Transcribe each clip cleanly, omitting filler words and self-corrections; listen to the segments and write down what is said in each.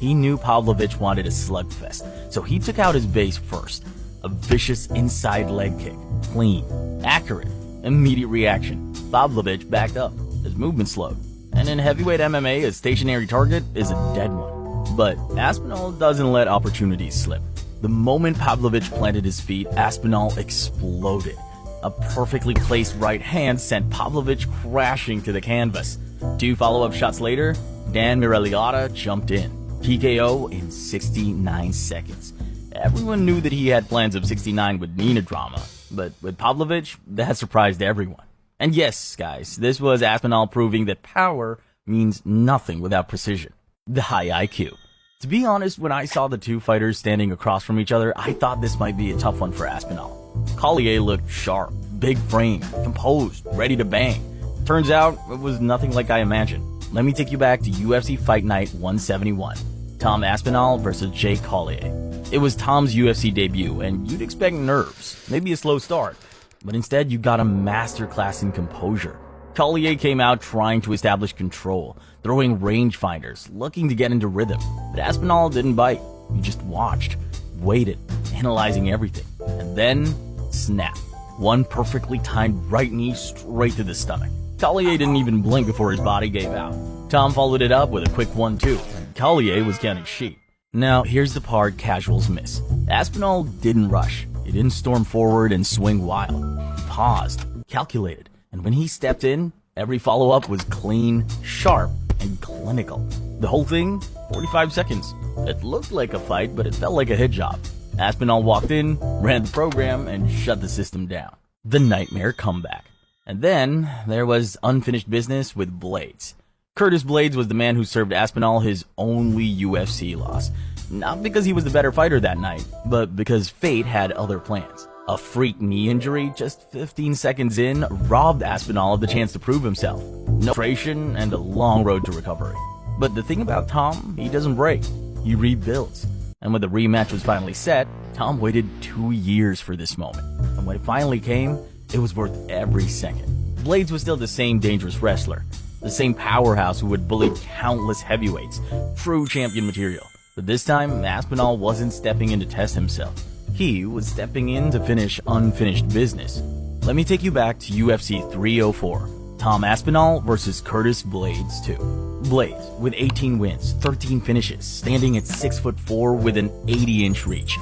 He knew Pavlovich wanted a slugfest, so he took out his base first. A vicious inside leg kick. Clean. Accurate. Immediate reaction. Pavlovich backed up. His movement slowed. And in heavyweight MMA, a stationary target is a dead one. But Aspinall doesn't let opportunities slip. The moment Pavlovich planted his feet, Aspinall exploded. A perfectly placed right hand sent Pavlovich crashing to the canvas. 2 follow-up shots later, Dan Miraliotta jumped in. TKO in 69 seconds. Everyone knew that he had plans of 69 with Nina drama, but with Pavlovich, that surprised everyone. And yes, guys, this was Aspinall proving that power means nothing without precision. The high IQ. To be honest, when I saw the two fighters standing across from each other, I thought this might be a tough one for Aspinall. Collier looked sharp, big frame, composed, ready to bang. Turns out, it was nothing like I imagined. Let me take you back to UFC Fight Night 171. Tom Aspinall versus Jake Collier. It was Tom's UFC debut, and you'd expect nerves, maybe a slow start. But instead, you got a masterclass in composure. Collier came out trying to establish control, throwing rangefinders, looking to get into rhythm. But Aspinall didn't bite. He just watched, waited, analyzing everything. And then, snap. One perfectly timed right knee straight to the stomach. Collier didn't even blink before his body gave out. Tom followed it up with a quick 1-2, and Collier was counting sheep. Now, here's the part casuals miss. Aspinall didn't rush. He didn't storm forward and swing wild. He paused, calculated, and when he stepped in, every follow-up was clean, sharp, and clinical. The whole thing, 45 seconds. It looked like a fight, but it felt like a hit job. Aspinall walked in, ran the program, and shut the system down. The nightmare comeback. And then, there was unfinished business with Blades. Curtis Blades was the man who served Aspinall his only UFC loss. Not because he was the better fighter that night, but because fate had other plans. A freak knee injury just 15 seconds in robbed Aspinall of the chance to prove himself. No frustration and a long road to recovery. But the thing about Tom, he doesn't break. He rebuilds. And when the rematch was finally set, Tom waited 2 years for this moment. And when it finally came, it was worth every second. Blades was still the same dangerous wrestler. The same powerhouse who would bully countless heavyweights. True champion material. But this time, Aspinall wasn't stepping in to test himself. He was stepping in to finish unfinished business. Let me take you back to UFC 304. Tom Aspinall versus Curtis Blades 2. Blades, with 18 wins, 13 finishes, standing at 6'4" with an 80-inch reach,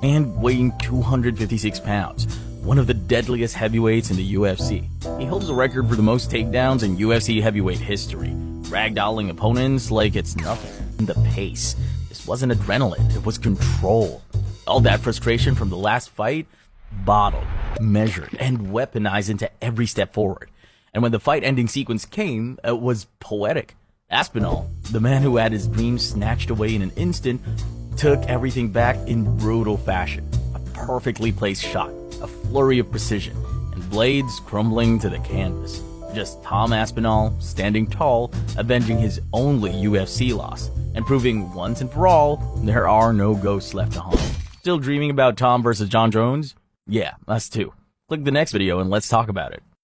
and weighing 256 pounds. One of the deadliest heavyweights in the UFC. He holds the record for the most takedowns in UFC heavyweight history, ragdolling opponents like it's nothing. And the pace. This wasn't adrenaline, it was control. All that frustration from the last fight, bottled, measured, and weaponized into every step forward. And when the fight-ending sequence came, it was poetic. Aspinall, the man who had his dreams snatched away in an instant, took everything back in brutal fashion. A perfectly placed shot, a flurry of precision, and Blades crumbling to the canvas. Just Tom Aspinall, standing tall, avenging his only UFC loss, and proving once and for all, there are no ghosts left to haunt. Still dreaming about Tom versus John Jones? Yeah, us too. Click the next video and let's talk about it.